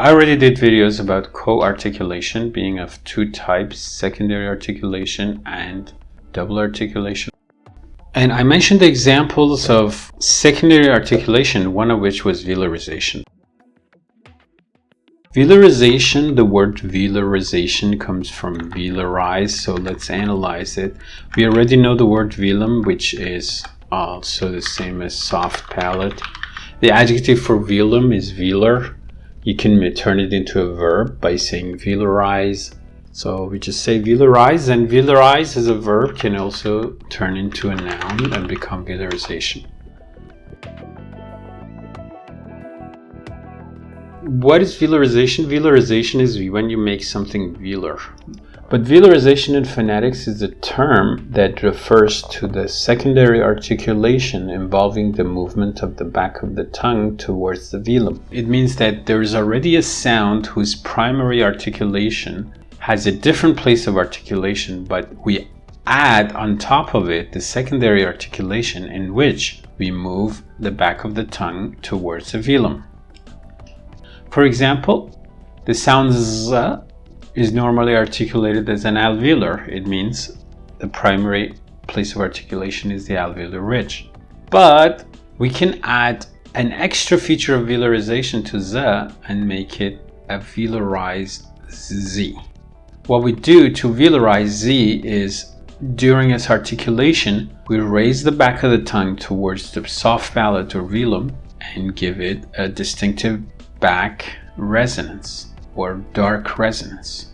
I already did videos about co-articulation being of two types, secondary articulation and double articulation. And I mentioned the examples of secondary articulation, one of which was velarization. Velarization, the word velarization comes from velarize, so let's analyze it. We already know the word velum, which is also the same as soft palate. The adjective for velum is velar. You can turn it into a verb by saying velarize. So we just say velarize, and velarize as a verb can also turn into a noun and become velarization. What is velarization? Velarization is when you make something velar. But velarization in phonetics is a term that refers to the secondary articulation involving the movement of the back of the tongue towards the velum. It means that there is already a sound whose primary articulation has a different place of articulation, but we add on top of it the secondary articulation in which we move the back of the tongue towards the velum. For example, the sound z is normally articulated as an alveolar. It means the primary place of articulation is the alveolar ridge. But we can add an extra feature of velarization to z and make it a velarized z. What we do to velarize z is, during its articulation, we raise the back of the tongue towards the soft palate or velum and give it a distinctive back resonance or dark resonance.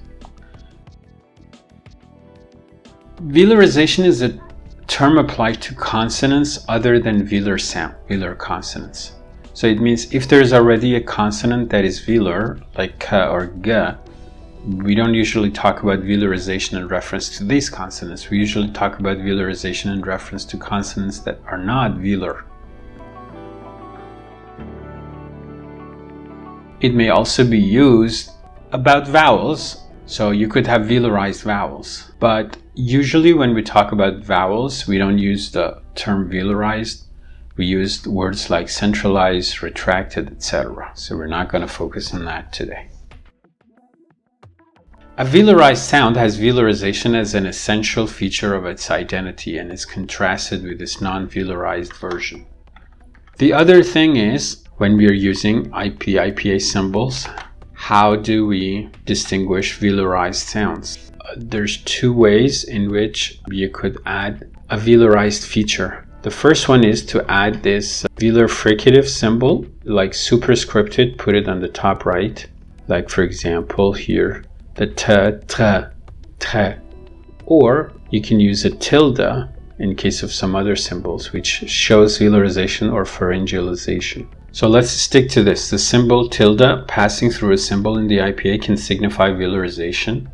Velarization is a term applied to consonants other than velar sound, velar consonants. So it means if there's already a consonant that is velar, like k or g, we don't usually talk about velarization in reference to these consonants. We usually talk about velarization in reference to consonants that are not velar. It may also be used about vowels, so you could have velarized vowels. But usually when we talk about vowels, we don't use the term velarized. We use words like centralized, retracted, etc. So we're not going to focus on that today. A velarized sound has velarization as an essential feature of its identity and is contrasted with its non-velarized version. The other thing is, when we are using IPA symbols, how do we distinguish velarized sounds? There's two ways in which you could add a velarized feature. The first one is to add this velar fricative symbol, like superscripted, put it on the top right. Like for example here, the t, tre, tre. Or you can use a tilde in case of some other symbols, which shows velarization or pharyngealization. So let's stick to this. The symbol tilde passing through a symbol in the IPA can signify velarization.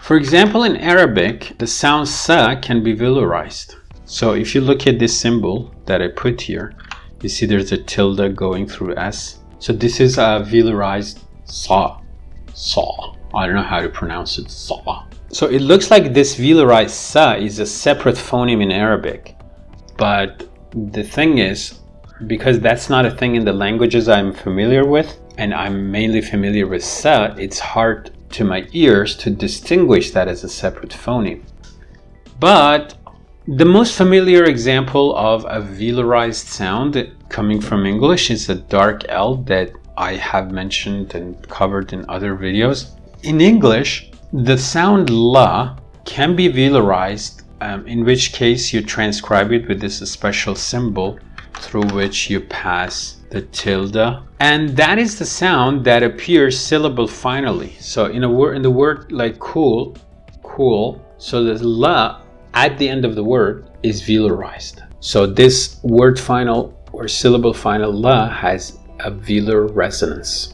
For example, in Arabic, the sound sa can be velarized. So if you look at this symbol that I put here, you see there's a tilde going through s. So this is a velarized sa. Sa. I don't know how to pronounce it. Sa. So it looks like this velarized sa is a separate phoneme in Arabic. But the thing is, because that's not a thing in the languages I'm familiar with, and I'm mainly familiar with sa, it's hard to my ears to distinguish that as a separate phoneme. But the most familiar example of a velarized sound coming from English is a dark L that I have mentioned and covered in other videos. In English, the sound la can be velarized, in which case you transcribe it with this special symbol through which you pass the tilde, and that is the sound that appears syllable finally. So in the word like cool, so the la at the end of the word is velarized. So this word final or syllable final la has a velar resonance.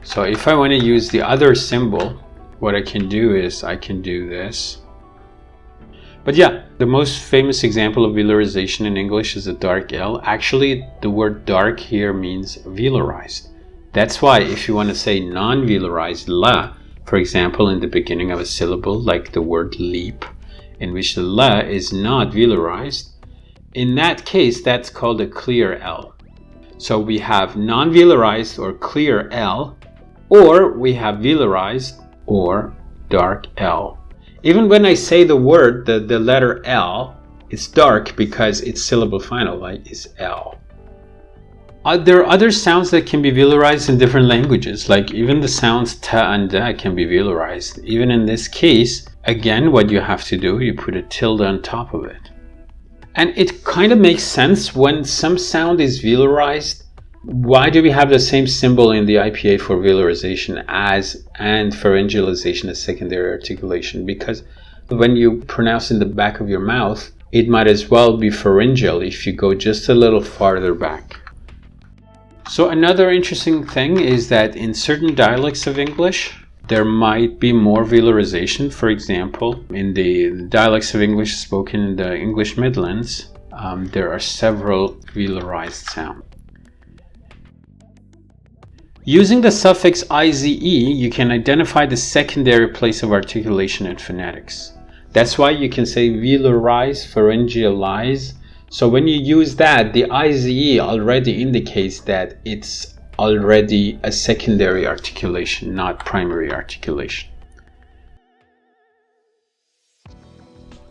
So if I want to use the other symbol, what I can do is I can do this. But yeah, the most famous example of velarization in English is a dark L. Actually, the word dark here means velarized. That's why if you want to say non-velarized la, for example, in the beginning of a syllable, like the word leap, in which the la is not velarized, in that case, that's called a clear L. So we have non-velarized or clear L, or we have velarized or dark L. Even when I say the word, the letter L, it's dark because its syllable final, right, is L. There are other sounds that can be velarized in different languages, like even the sounds ta and da can be velarized. Even in this case, again, what you have to do, you put a tilde on top of it. And it kind of makes sense when some sound is velarized. Why do we have the same symbol in the IPA for velarization and pharyngalization as secondary articulation? Because when you pronounce in the back of your mouth, it might as well be pharyngeal if you go just a little farther back. So another interesting thing is that in certain dialects of English, there might be more velarization. For example, in the dialects of English spoken in the English Midlands, there are several velarized sounds. Using the suffix ize, you can identify the secondary place of articulation in phonetics. That's why you can say velarize, pharyngealize. So when you use that, the ize already indicates that it's already a secondary articulation, not primary articulation.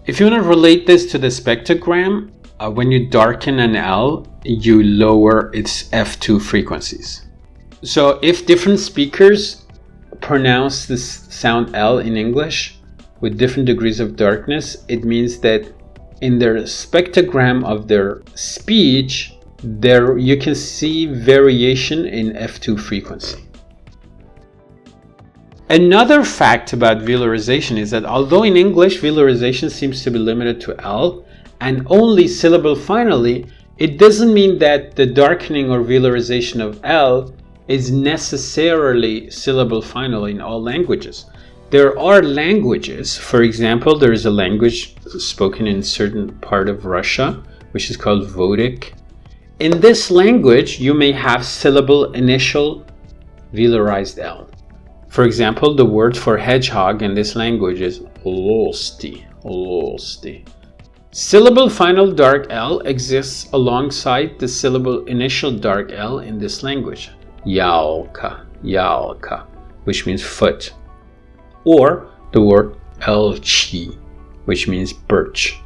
If you want to relate this to the spectrogram, when you darken an L, you lower its F2 frequencies. So if different speakers pronounce this sound L in English with different degrees of darkness, it means that in their spectrogram of their speech, there you can see variation in F2 frequency. Another fact about velarization is that although in English velarization seems to be limited to L and only syllable finally, it doesn't mean that the darkening or velarization of L is necessarily syllable final in all languages. There are languages, for example, there is a language spoken in a certain part of Russia, which is called Vodic. In this language, you may have syllable initial velarized L. For example, the word for hedgehog in this language is lolsti, lolsti. Syllable final dark L exists alongside the syllable initial dark L in this language, yalka, yalka, which means foot. Or the word elchi, which means birch.